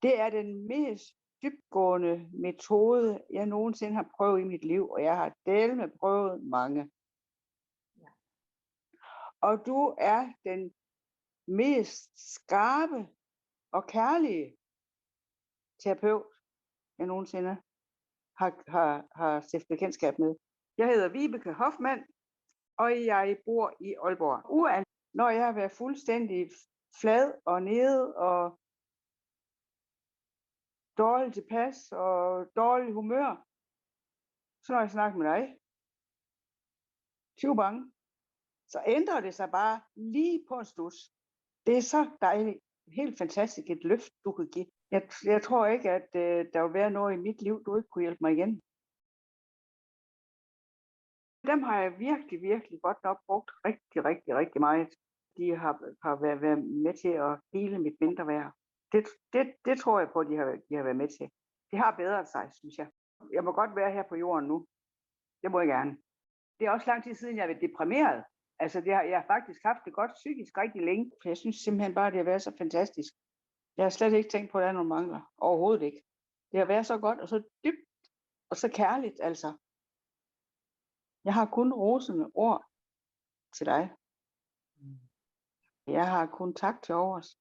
Det er den mest dybtgående metode, jeg nogensinde har prøvet i mit liv, og jeg har dælme prøvet mange. Ja. Og du er den mest skarpe og kærlige terapeut, jeg nogensinde har stiftet bekendtskab med. Jeg hedder Vibeke Hoffmann, og jeg bor i Aalborg. Når jeg har været fuldstændig flad og nede og dårlig tilpas og dårlig humør, så når jeg snakker med dig 20 gange, så ændrer det sig bare lige på en stus. Det er så dejligt. Helt fantastisk et løft, du kan give. Jeg tror ikke, at der vil være noget i mit liv, du ikke kunne hjælpe mig igen. Dem har jeg virkelig, virkelig godt nok brugt rigtig meget. De har været med til at hele mit mindre værd. Det tror jeg på, at de har været med til. Det har bedret sig, synes jeg. Jeg må godt være her på jorden nu. Det må jeg gerne. Det er også lang tid siden, jeg har været deprimeret. Altså, jeg har faktisk haft det godt psykisk rigtig længe, for jeg synes simpelthen bare, det har været så fantastisk. Jeg har slet ikke tænkt på, at der er nogle mangler. Overhovedet ikke. Det har været så godt, og så dybt, og så kærligt, altså. Jeg har kun rosende ord til dig. Jeg har kun tak til overs.